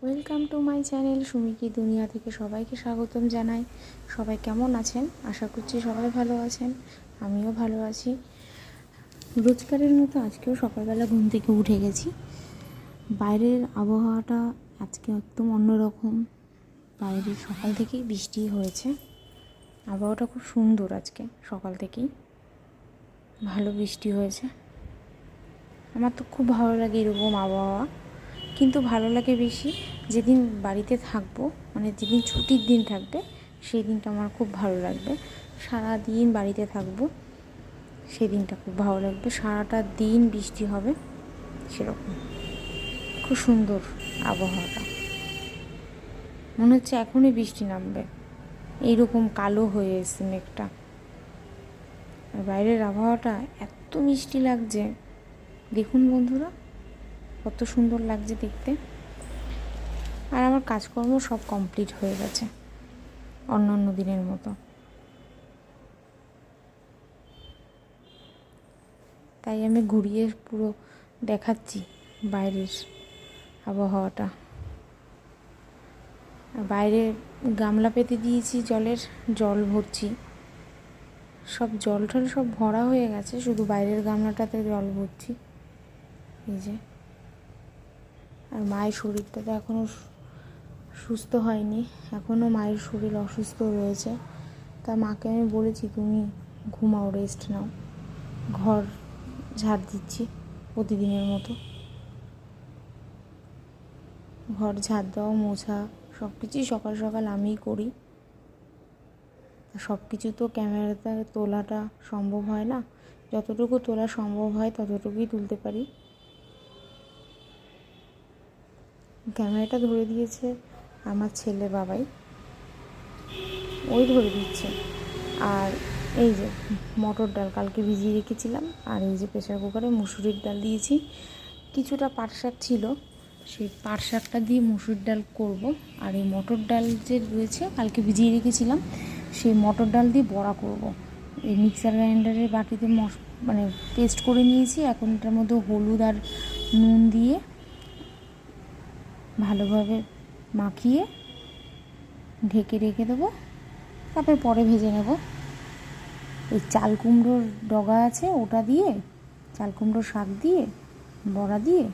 Welcome to my channel সুমিকি দুনিয়া থেকে সবাইকে স্বাগতম জানাই। সবাই কেমন আছেন? আশা করছি সবাই ভালো আছেন, আমিও ভালো আছি। রোজকারের মতো আজকেও সকালবেলা ঘুম থেকে উঠে গেছি। বাইরের আবহাওয়াটা আজকে একদম অন্যরকম। বাইরে সকাল থেকেই বৃষ্টি হয়েছে, আবহাওয়াটা খুব সুন্দর। আজকে সকাল থেকেই ভালো বৃষ্টি হয়েছে। আমার তো খুব ভালো লাগে এরকম আবহাওয়া, কিন্তু ভালো লাগে বেশি যেদিন বাড়িতে থাকবো, মানে যেদিন ছুটির দিন থাকবে সেই দিনটা আমার খুব ভালো লাগবে। সারা দিন বাড়িতে থাকবো, সেই দিনটা খুব ভালো লাগবে। সারাটা দিন বৃষ্টি হবে, সেরকম খুব সুন্দর আবহাওয়াটা। মনে হচ্ছে এখনই বৃষ্টি নামবে, এইরকম কালো হয়ে এসেছে মেঘটা। আর বাইরের আবহাওয়াটা এত মিষ্টি লাগছে, দেখুন বন্ধুরা কত সুন্দর লাগছে দেখতে। আর আমার কাজকর্ম সব কমপ্লিট হয়ে গেছে অন্য অন্য দিনের মতো, তাই আমি ঘুরিয়ে পুরো দেখাচ্ছি বাইরের আবহাওয়াটা। বাইরে গামলা পেতে দিয়েছি, জল ভরছি। সব জল টল সব ভরা হয়ে গেছে, শুধু বাইরের গামলাটাতে জল ভরছি। এই যে, আর মায়ের শরীরটা তো এখনও সুস্থ হয়নি, এখনও মায়ের শরীর অসুস্থ রয়েছে। তা মাকে আমি বলেছি তুমি ঘুমাও, রেস্ট নাও। ঘর ঝাড় দিচ্ছি প্রতিদিনের মতো। ঘর ঝাড় দেওয়া, মোছা সব কিছুই সকাল সকাল আমিই করি। সব কিছু তো ক্যামেরাতে তোলাটা সম্ভব হয় না, যতটুকু তোলা সম্ভব হয় ততটুকুই তুলতে পারি। ক্যামেরাটা ধরে দিয়েছে আমার ছেলে বাবাই, ওই ধরে দিচ্ছে। আর এই যে মটর ডাল কালকে ভিজিয়ে রেখেছিলাম, আর এই যে প্রেসার কুকারে মুসুরির ডাল দিয়েছি। কিছুটা পাট শাক ছিল, সেই পাট শাকটা দিয়ে মুসুর ডাল করব। আর এই মটর ডাল যে রয়েছে কালকে ভিজিয়ে রেখেছিলাম, সেই মটর ডাল দিয়ে বড়া করব। এই মিক্সার গ্রাইন্ডারের বাটিতে মানে পেস্ট করে নিয়েছি। এখন এটার মধ্যে হলুদ আর নুন দিয়ে ভালোভাবে মাখিয়ে ঢেকে রেখে দেবো, তারপর পরে ভেজে নেব। এই চাল কুমড়োর ডগা আছে, ওটা দিয়ে চাল কুমড়োর শাক দিয়ে বড়া দিয়ে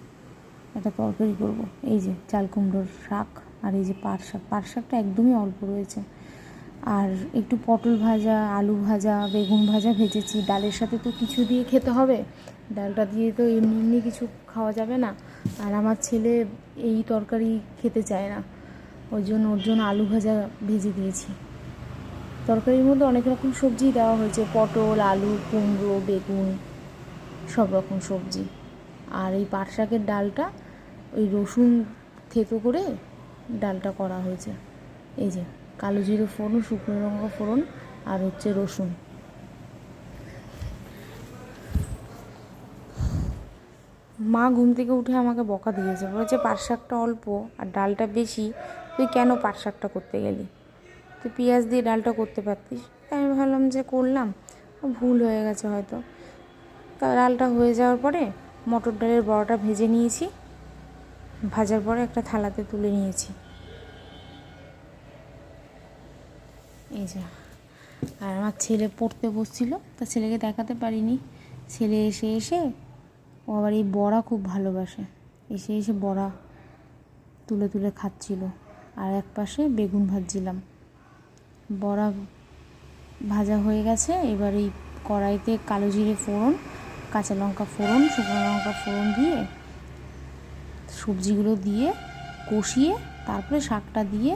একটা তরকারি করব। এই যে চাল কুমড়োর শাক আর এই যে পাট শাকটা একদমই অল্প রয়েছে। আর একটু পটল ভাজা, আলু ভাজা, বেগুন ভাজা ভেজেছি। ডালের সাথে তো কিছু দিয়ে খেতে হবে, ডালটা দিয়ে তো এমনি এমনি কিছু খাওয়া যাবে না। আর আমার ছেলে এই তরকারি খেতে চায় না, ওর জন্য আলু ভাজা ভেজে দিয়েছি। তরকারির মধ্যে অনেক রকম সবজি দেওয়া হয়েছে, পটল, আলু, কুমড়ো, বেগুন, সব রকম সবজি। আর এই পাট শাকের ডালটা ওই রসুন থেতো করে ডালটা করা হয়েছে। এই যে কালো জিরে ফোড়ন, শুকনো লঙ্কা ফোড়ন, আর হচ্ছে রসুন। মা ঘুম থেকে উঠে আমাকে বকা দিয়েছে, বলেছে পাট শাকটা অল্প আর ডালটা বেশি, তুই কেন পাট শাকটা করতে গেলি? তুই পেঁয়াজ দিয়ে ডালটা করতে পারতিস। তাই আমি ভাবলাম যে করলাম, ভুল হয়ে গেছে হয়তো। তা ডালটা হয়ে যাওয়ার পরে মটর ডালের বড়াটা ভেজে নিয়েছি, ভাজার পরে একটা থালাতে তুলে নিয়েছি। এই যে, আর আমার ছেলে পড়তে বসছিল, তা ছেলেকে দেখাতে পারিনি। ছেলে এসে ও আবার এই বড়া খুব ভালোবাসে, এসে বড়া তুলে তুলে খাচ্ছিল। আর এক পাশে বেগুন ভাজছিলাম। বড়া ভাজা হয়ে গেছে, এবার এই কড়াইতে কালো জিরে ফোড়ন, কাঁচা লঙ্কা ফোড়ন, শুকনো লঙ্কা ফোড়ন দিয়ে সবজিগুলো দিয়ে কষিয়ে তারপরে শাকটা দিয়ে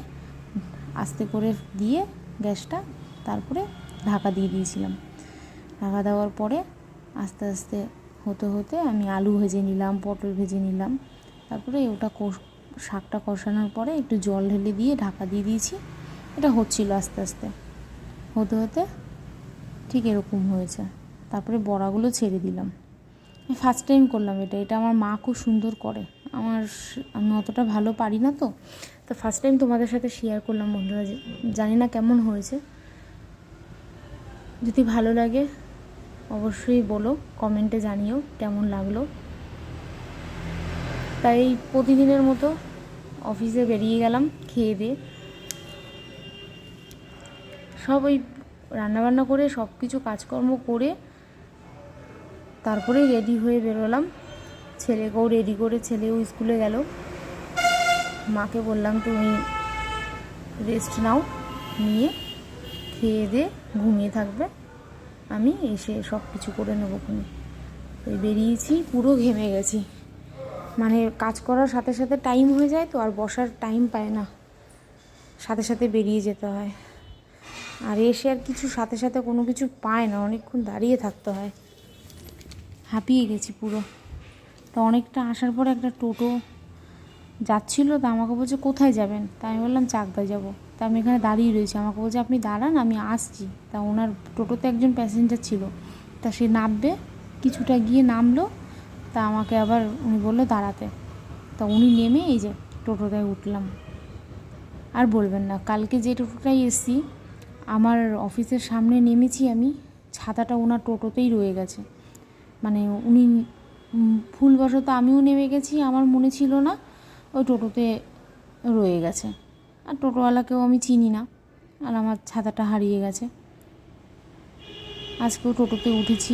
আস্তে করে দিয়ে গ্যাসটা, তারপরে ঢাকা দিয়ে দিয়েছিলাম। ঢাকা দেওয়ার পরে আস্তে আস্তে হতে আমি আলু ভেজে নিলাম, পটল ভেজে নিলাম। তারপরে ওটা শাকটা কষানোর পরে একটু জল ঢেলে দিয়ে ঢাকা দিয়ে দিয়েছি। এটা হচ্ছিল আস্তে আস্তে হতে ঠিক এরকম হয়েছে। তারপরে বড়াগুলো ছেড়ে দিলাম। ফার্স্ট টাইম করলাম এটা আমার মা খুব সুন্দর করে। আমি অতটা ভালো পারি না, তো ফার্স্ট টাইম তোমাদের সাথে শেয়ার করলাম বন্ধুরা। জানি না কেমন হয়েছে, যদি ভালো লাগে অবশ্যই বলো, কমেন্টে জানিও কেমন লাগলো। তাই প্রতিদিনের মতো অফিসে বেরিয়ে গেলাম খেয়ে দিয়ে, সব ওই রান্নাবান্না করে সব কিছু কাজকর্ম করে তারপরে রেডি হয়ে বেরোলাম। ছেলেকেও রেডি করে, ছেলেও স্কুলে গেল। মাকে বললাম তুমি রেস্ট নাও, নিয়ে খেয়ে দিয়ে ঘুমিয়ে থাকবে, আমি এসে সব কিছু করে নেবো খুনি। তো বেরিয়েছি, পুরো ঘেমে গেছি, মানে কাজ করার সাথে সাথে টাইম হয়ে যায় তো, আর বসার টাইম পায় না, সাথে সাথে বেরিয়ে যেতে হয়। আর এসে আর কিছু সাথে সাথে কোনো কিছু পায় না, অনেকক্ষণ দাঁড়িয়ে থাকতে হয়, হাঁপিয়ে গেছি পুরো। তো অনেকটা আসার পর একটা টোটো যাচ্ছিলো, তা আমাকে বলছে কোথায় যাবেন, তা আমি বললাম চাকদায় যাবো। তা আমি এখানে দাঁড়িয়ে রয়েছি, আমাকে বলছে আপনি দাঁড়ান আমি আসছি। তা ওনার টোটোতে একজন প্যাসেঞ্জার ছিল, তা সে নামবে, কিছুটা গিয়ে নামলো, তা আমাকে আবার উনি বললো দাঁড়াতে। তা উনি নেমে এই যে টোটোটায় উঠলাম। আর বলবেন না, কালকে যে টোটোটায় এসছি, আমার অফিসের সামনে নেমেছি আমি, ছাতাটা ওনার টোটোতেই রয়ে গেছে। মানে উনি ভুলবশত আমিও নেমে গেছি, আমার মনে ছিল না, ওই টোটোতে রয়ে গেছে। আর টোটোওয়ালাকেও আমি চিনি না, আর আমার ছাতাটা হারিয়ে গেছে। আজকেও টোটোতে উঠেছি,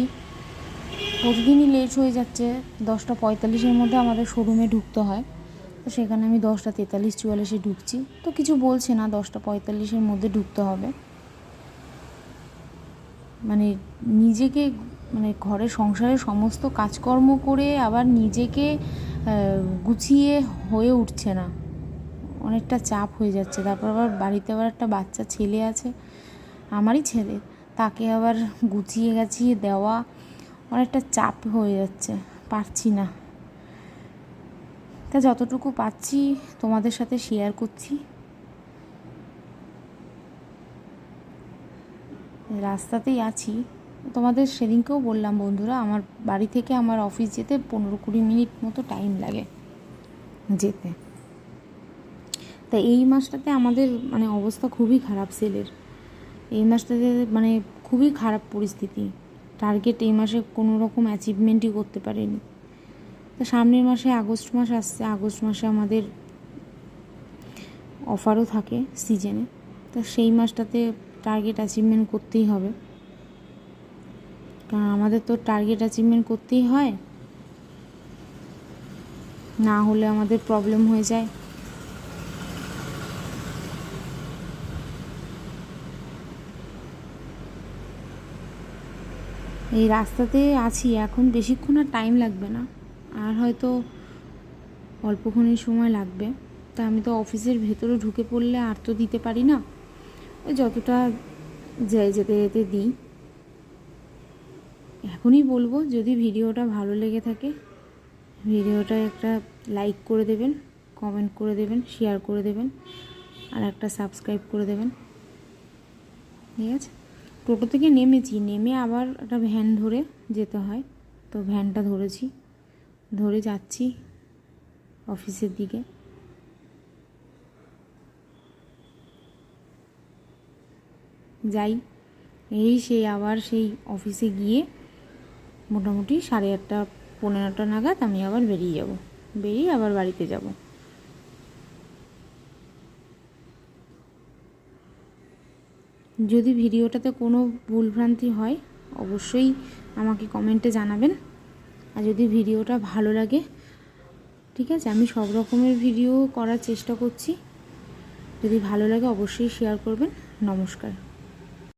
প্রতিদিনই লেট হয়ে যাচ্ছে। 10:45-এর মধ্যে আমাদের শোরুমে ঢুকতে হয়, তো সেখানে আমি 10:43-44 ঢুকছি। তো কিছু বলছে না, 10:45-এর মধ্যে ঢুকতে হবে। মানে নিজেকে, মানে ঘরের সংসারের সমস্ত কাজকর্ম করে আবার নিজেকে গুছিয়ে হয়ে উঠছে না, অনেকটা চাপ হয়ে যাচ্ছে। তারপর আবার বাড়িতে আবার একটা বাচ্চা ছেলে আছে, আমারই ছেলে, তাকে আবার গুছিয়ে গাছিয়ে দেওয়া, অনেকটা চাপ হয়ে যাচ্ছে, পারছি না। তা যতটুকু পাচ্ছি তোমাদের সাথে শেয়ার করছি। রাস্তাতেই আছি, তোমাদের সেদিনকেও বললাম বন্ধুরা, আমার বাড়ি থেকে আমার অফিস যেতে 15-20 মিনিট মতো টাইম লাগে যেতে। তা এই মাসটাতে আমাদের মানে অবস্থা খুবই খারাপ সেলের, এই মাসটাতে মানে খুবই খারাপ পরিস্থিতি। টার্গেট এই মাসে কোনো রকম অ্যাচিভমেন্টই করতে পারেনি। তা সামনের মাসে আগস্ট মাস আসছে, আগস্ট মাসে আমাদের অফারও থাকে সিজনে, তা সেই মাসটাতে টার্গেট অ্যাচিভমেন্ট করতেই হবে, কারণ আমাদের তো টার্গেট অ্যাচিভমেন্ট করতেই হয়, না হলে আমাদের প্রবলেম হয়ে যায়। এই রাস্তাতে আছি এখন, বেশিক্ষণ আর টাইম লাগবে না, আর হয়তো অল্পক্ষণই সময় লাগবে। তা আমি তো অফিসের ভেতরে ঢুকে পড়লে আর তো দিতে পারি না, ওই যতটা যাই যেতে যেতে দিই। এখনই বলবো, যদি ভিডিওটা ভালো লেগে থাকে ভিডিওটা একটা লাইক করে দেবেন, কমেন্ট করে দেবেন, শেয়ার করে দেবেন, আর একটা সাবস্ক্রাইব করে দেবেন, ঠিক আছে? টোটো থেকে নেমেছি, নেমে আবার একটা ভ্যান ধরে যেতে হয়, তো ভ্যানটা ধরেছি, ধরে যাচ্ছি অফিসের দিকে। যাই, এই সেই আবার সেই অফিসে গিয়ে মোটামুটি 8:30-9:15 নাগাদ আমি আবার বেরিয়ে যাব, বেরিয়ে আবার বাড়িতে যাব। যদি ভিডিওটাতে কোনো ভুলভ্রান্তি হয় অবশ্যই আমাকে কমেন্টে জানাবেন, আর যদি ভিডিওটা ভালো লাগে, ঠিক আছে, আমি সব রকমের ভিডিও করার চেষ্টা করছি, যদি ভালো লাগে অবশ্যই শেয়ার করবেন। নমস্কার।